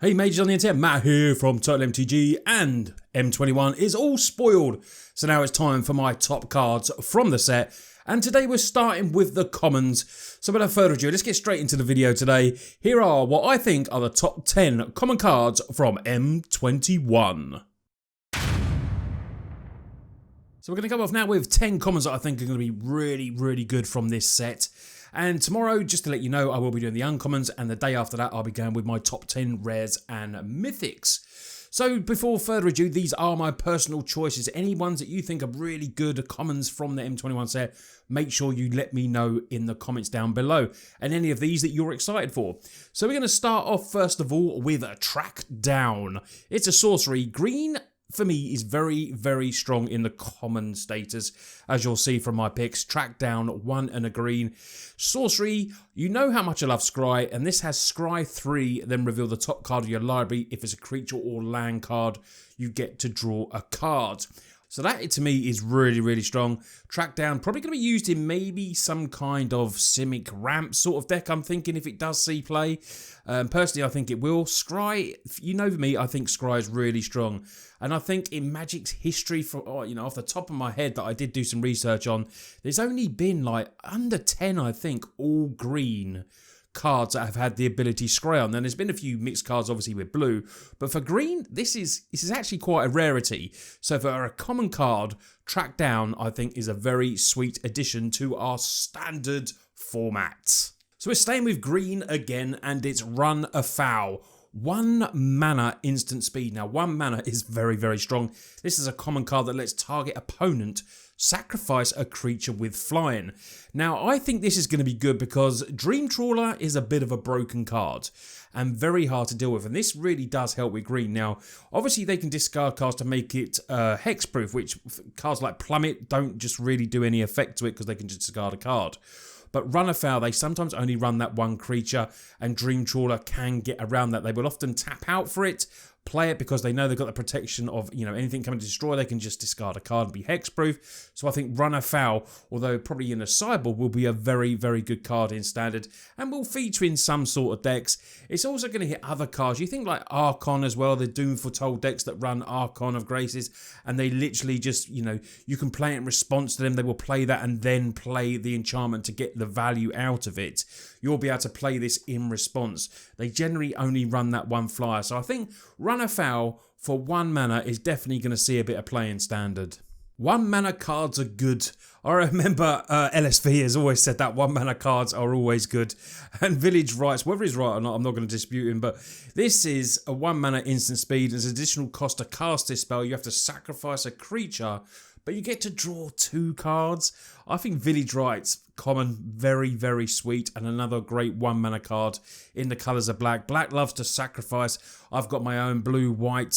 Hey mages on the internet, Matt here from Total MTG, and M21 is all spoiled. So now it's time for my top cards from the set. And today we're starting with the commons. So without further ado, let's get straight into the video today. Here are what I think are the top 10 common cards from M21. So we're going to come off now with 10 commons that I think are going to be really good from this set. And tomorrow, just to let you know, I will be doing the uncommons, and the day after that I'll be going with my top 10 rares and mythics. So before further ado, these are my personal choices. Any ones that you think are really good commons from the M21 set, make sure you let me know in the comments down below. And any of these that you're excited for. So we're going to start off first of all with a Track Down. It's a sorcery. Green for me is very strong in the common status, as you'll see from my picks. Track Down, 1 and a green. Sorcery, you know how much I love scry, and this has scry 3, then reveal the top card of your library. If it's a creature or land card, you get to draw a card. So that, to me, is really strong. Track Down, probably going to be used in maybe some kind of Simic ramp sort of deck, I'm thinking, if it does see play. Personally, I think it will. Scry, you know me, I think Scry is really strong. And I think in Magic's history, off the top of my head that I did do some research on, there's only been like under 10, I think, all green cards that have had the ability scry on. Then there's been a few mixed cards obviously with blue, but for green this is actually quite a rarity. So for a common card, Track Down I think is a very sweet addition to our standard format. So we're staying with green again, and it's Run Afoul. 1 mana instant speed. Now 1 mana is very strong. This is a common card that lets target opponent sacrifice a creature with flying. Now I think this is going to be good because Dream Trawler is a bit of a broken card and very hard to deal with, and this really does help with green. Now obviously they can discard cards to make it hexproof, which cards like Plummet don't just really do any effect to it because they can just discard a card. But Run Afoul, they sometimes only run that one creature, and Dream Trawler can get around that. They will often tap out for it, play it because they know they've got the protection of, anything coming to destroy, they can just discard a card and be hexproof. So I think Run Afoul, although probably in a sideboard, will be a very good card in standard and will feature in some sort of decks. It's also going to hit other cards. You think like Archon as well, the Doom Foretold decks that run Archon of Graces, and they literally just, you can play it in response to them. They will play that and then play the enchantment to get the value out of it. You'll be able to play this in response. They generally only run that one flyer. So I think Run Afoul for 1 mana is definitely going to see a bit of play in standard. 1 mana cards are good. I remember LSV has always said that 1 mana cards are always good. And Village Rites, whether he's right or not, I'm not going to dispute him, but this is a 1 mana instant speed. There's additional cost to cast this spell. You have to sacrifice a creature, but you get to draw 2 cards. I think Village Rites, common, very sweet, and another great 1 mana card in the colours of black. Black loves to sacrifice. I've got my own black-white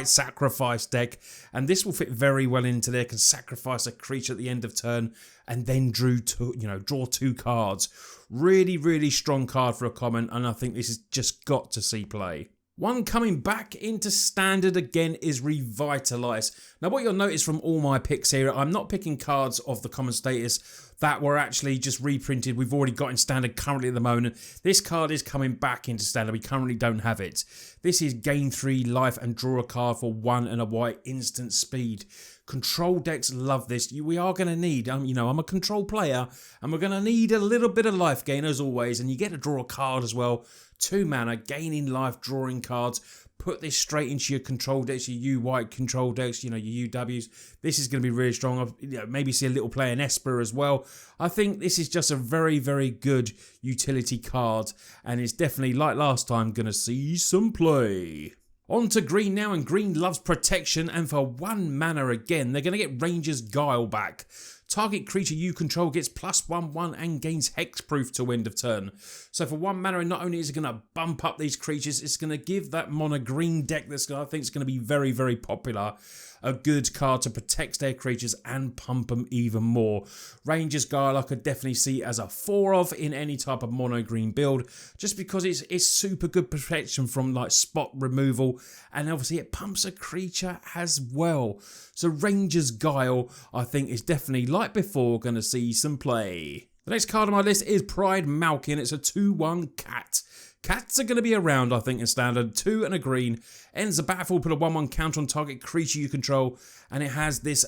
sacrifice deck, and this will fit very well into there. Can sacrifice a creature at the end of turn and then draw 2 cards. Really strong card for a common, and I think this has just got to see play. One coming back into standard again is Revitalize. Now what you'll notice from all my picks here, I'm not picking cards of the common status that were actually just reprinted. We've already got in standard currently at the moment. This card is coming back into standard. We currently don't have it. This is gain 3 life and draw a card for 1 and a white instant speed. Control decks love this. We are going to need, I'm a control player, and we're going to need a little bit of life gain as always, and you get to draw a card as well. 2 mana, gaining life, drawing cards. Put this straight into your control decks, your U-White control decks, your UWs. This is going to be really strong. Maybe see a little play in Esper as well. I think this is just a very good utility card, and it's definitely, like last time, going to see some play. On to green now, and green loves protection, and for 1 mana again, they're going to get Ranger's Guile back. Target creature you control gets +1/1 and gains hexproof to end of turn. So for 1 mana, not only is it going to bump up these creatures, it's going to give that mono green deck that's I think is going to be very popular a good card to protect their creatures and pump them even more. Ranger's Guile I could definitely see as a 4 of in any type of mono green build, just because it's super good protection from like spot removal, and obviously it pumps a creature as well. So Ranger's Guile I think is definitely, like before, going to see some play. The next card on my list is Pride Malkin. It's a 2/1 cat. Cats are going to be around, I think, in Standard. 2 and a green. Ends the battlefield, put a 1/1 counter on target creature you control, and it has this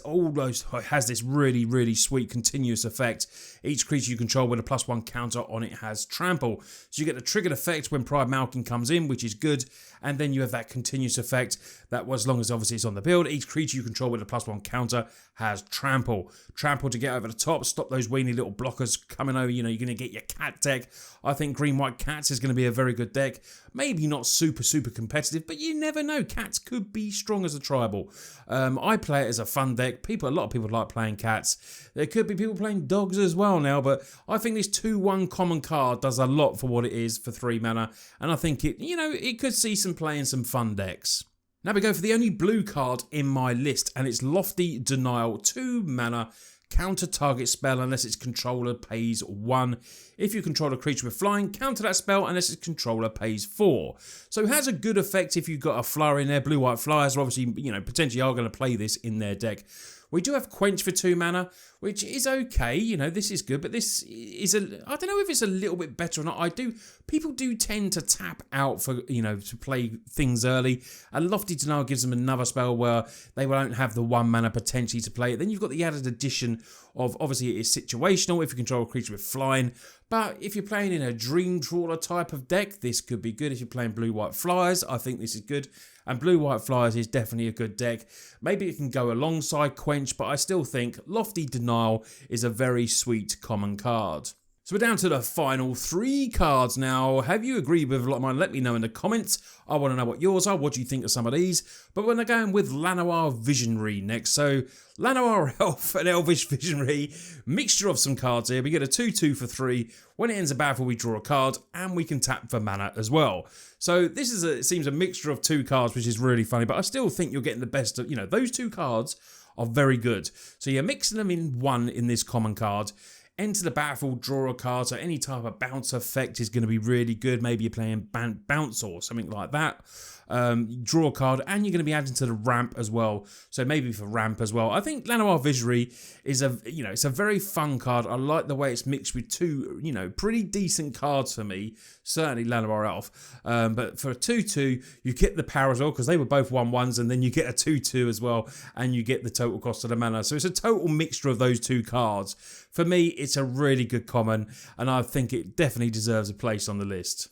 really sweet continuous effect. Each creature you control with a +1 counter on it has trample. So you get the triggered effect when Pride Malkin comes in, which is good, and then you have that continuous effect that, as long as obviously it's on the build, each creature you control with a +1 counter has trample. Trample to get over the top, stop those weeny little blockers coming over. You know, you're going to get your cat deck. I think green-white cats is going to be a very good deck. Maybe not super competitive, but you never know. Cats could be strong as a tribal. I play it as a fun deck. A lot of people like playing cats. There could be people playing dogs as well now, but I think this 2/1 common card does a lot for what it is for 3 mana, and I think it could see some play in some fun decks. Now we go for the only blue card in my list, and it's Lofty Denial, 2 mana, counter target spell unless its controller pays 1. If you control a creature with flying, counter that spell unless its controller pays 4. So it has a good effect if you've got a flyer in there. Blue-white flyers are obviously, potentially are going to play this in their deck. We do have Quench for 2 mana, which is okay. This is good, but this is I don't know if it's a little bit better or not. People do tend to tap out for, to play things early. And Lofty Denial gives them another spell where they won't have the 1 mana potentially to play it. Then you've got the added addition of, obviously it is situational if you control a creature with flying. But if you're playing in a Dream Trawler type of deck, this could be good. If you're playing blue-white flyers, I think this is good. And blue-white flyers is definitely a good deck. Maybe it can go alongside Quench, but I still think Lofty Denial is a very sweet common card. So we're down to the final 3 cards now. Have you agreed with a lot of mine? Let me know in the comments. I want to know what yours are. What do you think of some of these? But we're going to go in with Llanowar Visionary next. So Llanowar Elf and Elvish Visionary. Mixture of some cards here. We get a 2/2 for 3. When it ends a battle, we draw a card and we can tap for mana as well. So this is it seems a mixture of 2 cards, which is really funny. But I still think you're getting the best of, those 2 cards are very good. So you're mixing them in one in this common card. Enter the battlefield, draw a card, so any type of bounce effect is going to be really good. Maybe you're playing bounce or something like that. Draw a card, and you're going to be adding to the ramp as well. So maybe for ramp as well. I think Llanowar Visionary is it's a very fun card. I like the way it's mixed with 2, pretty decent cards for me. Certainly Llanowar Elf. But for a 2/2, you get the power as well, because they were both 1/1s, and then you get a 2/2 as well, and you get the total cost of the mana. So it's a total mixture of those 2 cards. For me, it's a really good common, and I think it definitely deserves a place on the list.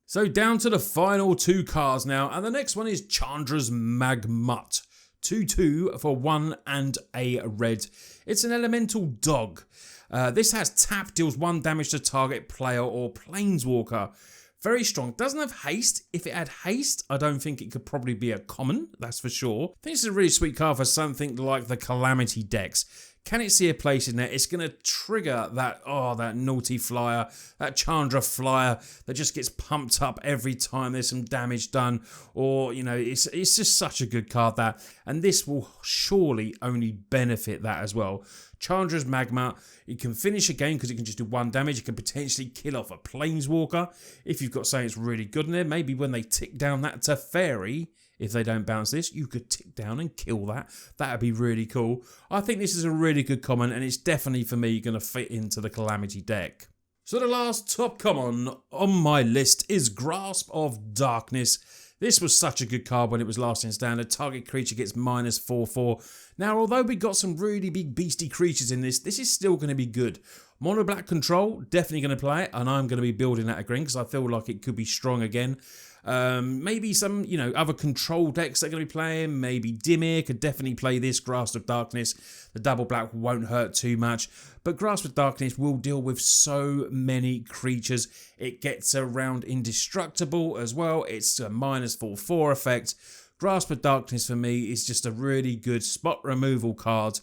So down to the final 2 cards now, and the next one is Chandra's Magmutt. 2/2 for 1 and a red. It's an elemental dog. This has tap, deals 1 damage to target player or planeswalker. Very strong. Doesn't have haste. If it had haste, I don't think it could probably be a common, that's for sure. I think it's a really sweet card for something like the Calamity decks. Can it see a place in there? It's going to trigger that naughty flyer, that Chandra flyer that just gets pumped up every time there's some damage done. Or, it's just such a good card, that. And this will surely only benefit that as well. Chandra's Magmutt, it can finish a game because it can just do 1 damage. It can potentially kill off a planeswalker if you've got something that's really good in there. Maybe when they tick down that Teferi, if they don't bounce this, you could tick down and kill that. That would be really cool. I think this is a really good common, and it's definitely, for me, going to fit into the Calamity deck. So the last top common on my list is Grasp of Darkness. This was such a good card when it was last in Standard. Target creature gets -4/4. Now, although we got some really big beastie creatures in this is still going to be good. Mono black control, definitely going to play it, and I'm going to be building that again because I feel like it could be strong again. Maybe some, other control decks they're going to be playing. Maybe Dimir could definitely play this. Grasp of Darkness. The double black won't hurt too much. But Grasp of Darkness will deal with so many creatures. It gets around indestructible as well. It's a -4/4 effect. Grasp of Darkness for me is just a really good spot removal card.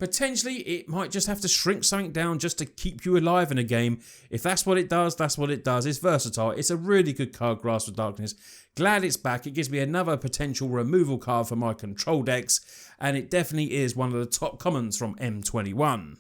Potentially, it might just have to shrink something down just to keep you alive in a game. If that's what it does, that's what it does. It's versatile. It's a really good card, Grasp of Darkness. Glad it's back. It gives me another potential removal card for my control decks, and it definitely is one of the top commons from M21.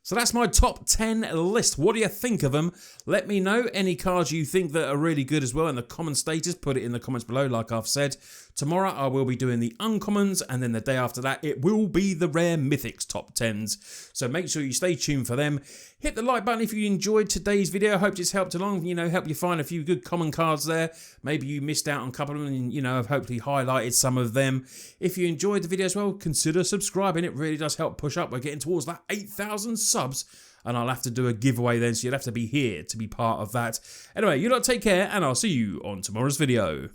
So that's my top 10 list. What do you think of them? Let me know. Any cards you think that are really good as well in the common status, put it in the comments below like I've said. Tomorrow I will be doing the uncommons, and then the day after that it will be the rare mythics top 10s. So make sure you stay tuned for them. Hit the like button if you enjoyed today's video. I hope it's helped along, help you find a few good common cards there. Maybe you missed out on a couple of them and, I've hopefully highlighted some of them. If you enjoyed the video as well, consider subscribing. It really does help push up. We're getting towards that 8,000 subs, and I'll have to do a giveaway then, so you'll have to be here to be part of that. Anyway, you lot take care, and I'll see you on tomorrow's video.